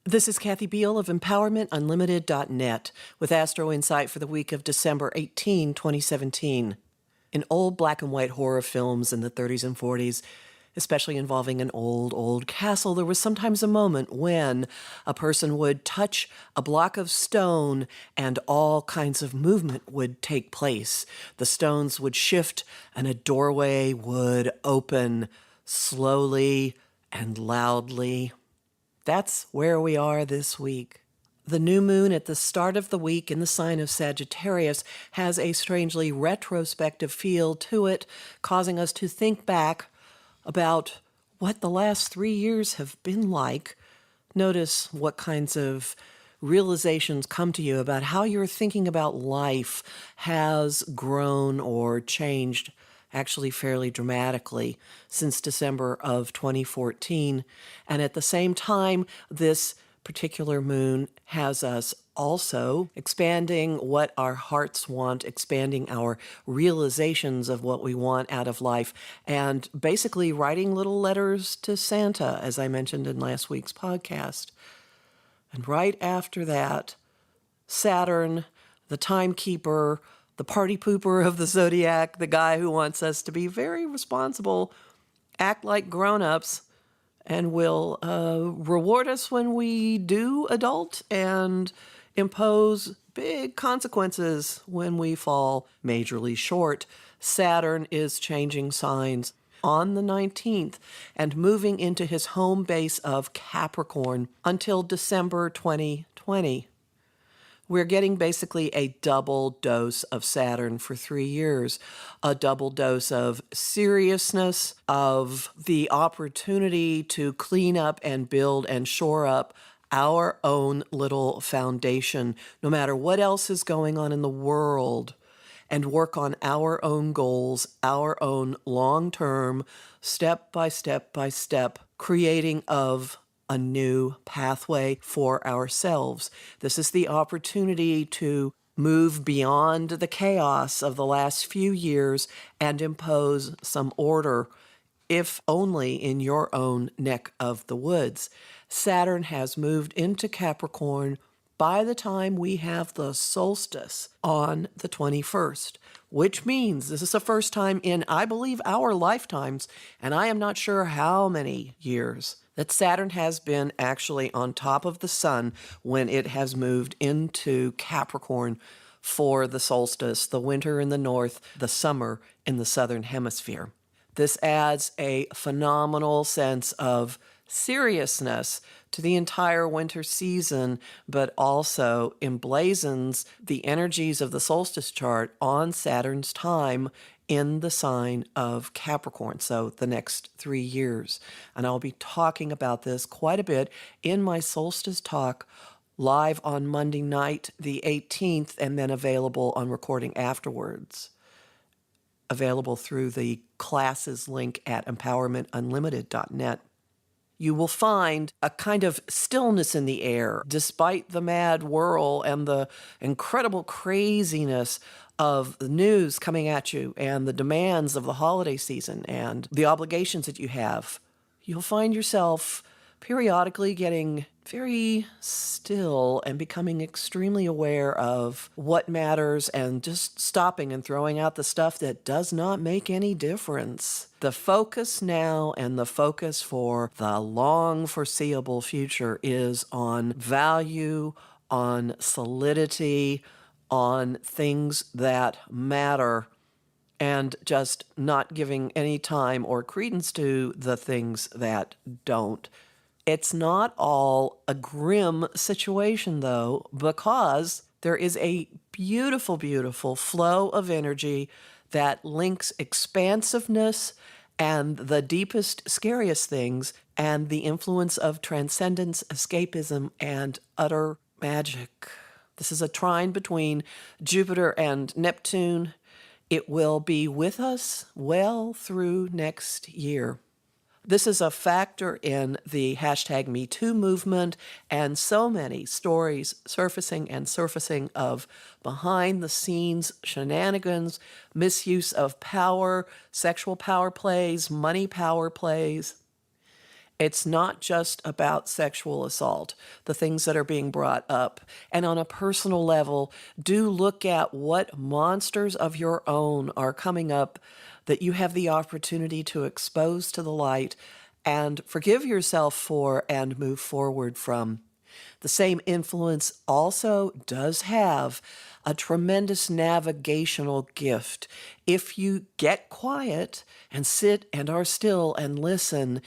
This is Kathy Biehl of Empowermentunlimited.net with Astro-Insight for the week of December 18, 2017. In old black and white horror films in the 30s and 40s, especially involving an old castle, there was sometimes a moment when a person would touch a block of stone and all kinds of movement would take place. The stones would shift and a doorway would open slowly and loudly. That's where we are this week. The new moon at the start of the week in the sign of Sagittarius has a strangely retrospective feel to it, causing us to think back about what the last 3 years have been like. Notice what kinds of realizations come to you about how your thinking about life has grown or changed actually fairly dramatically since December of 2014. And at the same time, this particular moon has us also expanding what our hearts want, expanding our realizations of what we want out of life, and basically writing little letters to Santa, as I mentioned in last week's podcast. And right after that, Saturn, the timekeeper, the party pooper of the zodiac, the guy who wants us to be very responsible, act like grown-ups, and will reward us when we do adult and impose big consequences when we fall majorly short. Saturn is changing signs on the 19th and moving into his home base of Capricorn until December 2020. We're getting basically a double dose of Saturn for 3 years, a double dose of seriousness, of the opportunity to clean up and build and shore up our own little foundation, no matter what else is going on in the world, and work on our own goals, our own long-term, step by step, creating of a new pathway for ourselves. This is the opportunity to move beyond the chaos of the last few years and impose some order, if only in your own neck of the woods. Saturn has moved into Capricorn by the time we have the solstice on the 21st, which means this is the first time in, I believe, our lifetimes, and I am not sure how many years, that Saturn has been actually on top of the sun when it has moved into Capricorn for the solstice, the winter in the north, the summer in the southern hemisphere. This adds a phenomenal sense of seriousness to the entire winter season, but also emblazons the energies of the solstice chart on Saturn's time in the sign of Capricorn, so the next 3 years. And I'll be talking about this quite a bit in my solstice talk live on Monday night, the 18th, and then available on recording afterwards. Available through the classes link at empowermentunlimited.net. You will find a kind of stillness in the air, despite the mad whirl and the incredible craziness of the news coming at you and the demands of the holiday season and the obligations that you have. You'll find yourself periodically getting very still and becoming extremely aware of what matters and just stopping and throwing out the stuff that does not make any difference. The focus now and the focus for the long foreseeable future is on value, on solidity, on things that matter, and just not giving any time or credence to the things that don't. It's not all a grim situation, though, because there is a beautiful, beautiful flow of energy that links expansiveness and the deepest, scariest things and the influence of transcendence, escapism, and utter magic. This is a trine between Jupiter and Neptune. It will be with us well through next year. This is a factor in the hashtag #MeToo movement and so many stories surfacing of behind-the-scenes shenanigans, misuse of power, sexual power plays, money power plays. It's not just about sexual assault, the things that are being brought up. And on a personal level, do look at what monsters of your own are coming up that you have the opportunity to expose to the light and forgive yourself for and move forward from. The same influence also does have a tremendous navigational gift. If you get quiet and sit and are still and listen,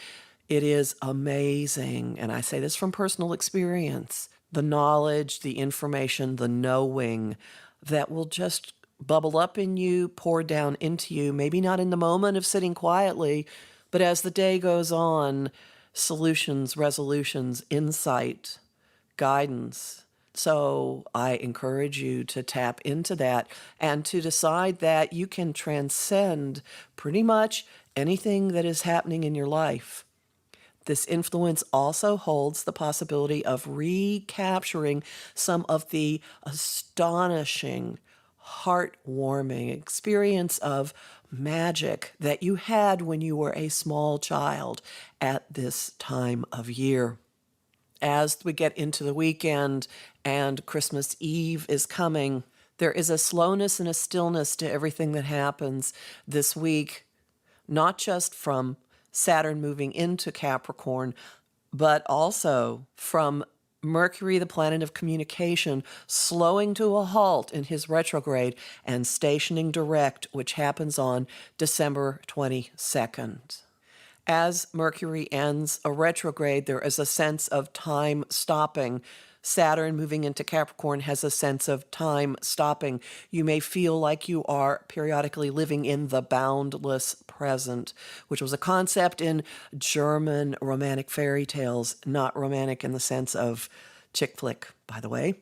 it is amazing. And I say this from personal experience. The knowledge, the information, the knowing that will just bubble up in you, pour down into you, maybe not in the moment of sitting quietly, but as the day goes on, solutions, resolutions, insight, guidance. So I encourage you to tap into that and to decide that you can transcend pretty much anything that is happening in your life. This influence also holds the possibility of recapturing some of the astonishing, heartwarming experience of magic that you had when you were a small child at this time of year. As we get into the weekend and Christmas Eve is coming, there is a slowness and a stillness to everything that happens this week, not just from Saturn moving into Capricorn, but also from Mercury, the planet of communication, slowing to a halt in his retrograde and stationing direct, which happens on December 22nd. As Mercury ends a retrograde, there is a sense of time stopping. Saturn moving into Capricorn has a sense of time stopping. You may feel like you are periodically living in the boundless present, which was a concept in German romantic fairy tales, not romantic in the sense of chick flick, by the way,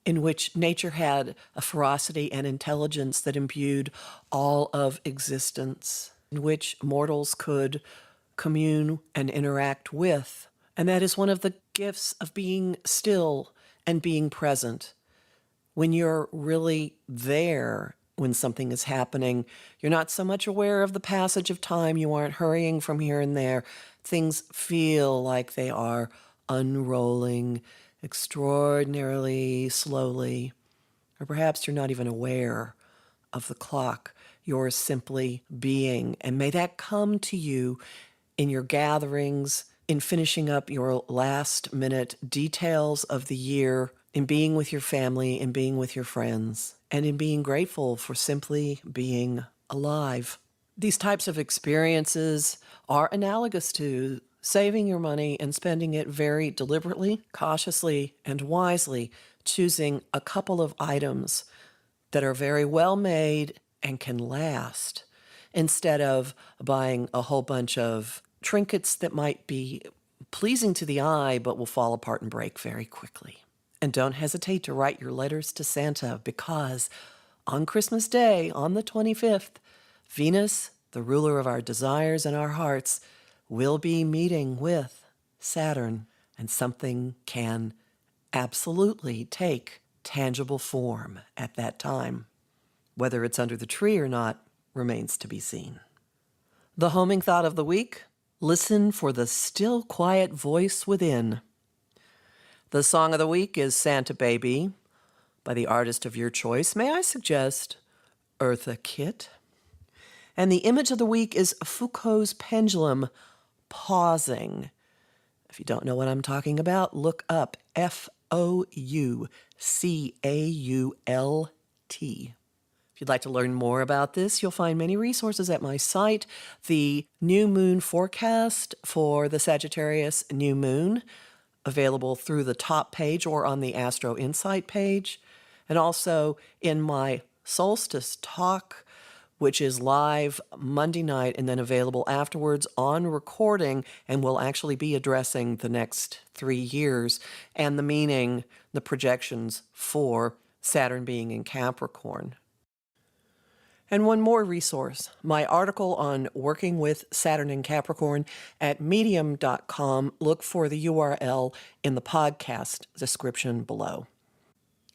in which nature had a ferocity and intelligence that imbued all of existence, in which mortals could commune and interact with. And that is one of the gifts of being still and being present. When you're really there when something is happening, you're not so much aware of the passage of time. You aren't hurrying from here and there. Things feel like they are unrolling extraordinarily slowly. Or perhaps you're not even aware of the clock. You're simply being. And may that come to you in your gatherings, in finishing up your last minute details of the year, in being with your family, in being with your friends, and in being grateful for simply being alive. These types of experiences are analogous to saving your money and spending it very deliberately, cautiously, and wisely, choosing a couple of items that are very well made and can last, instead of buying a whole bunch of trinkets that might be pleasing to the eye but will fall apart and break very quickly. And don't hesitate to write your letters to Santa, because on Christmas Day, on the 25th, Venus, the ruler of our desires and our hearts, will be meeting with Saturn, and something can absolutely take tangible form at that time. Whether it's under the tree or not remains to be seen. The homing thought of the week: listen for the still quiet voice within. The song of the week is Santa Baby by the artist of your choice. May I suggest Eartha Kitt? And the image of the week is Foucault's pendulum pausing. If you don't know what I'm talking about, look up Foucault. If you'd like to learn more about this, you'll find many resources at my site. The new moon forecast for the Sagittarius new moon, available through the top page or on the Astro-Insight page. And also in my solstice talk, which is live Monday night and then available afterwards on recording, and will actually be addressing the next 3 years and the meaning, the projections for Saturn being in Capricorn. And one more resource, my article on working with Saturn in Capricorn at medium.com. Look for the URL in the podcast description below.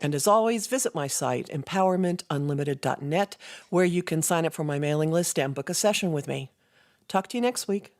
And as always, visit my site, Empowermentunlimited.net, where you can sign up for my mailing list and book a session with me. Talk to you next week.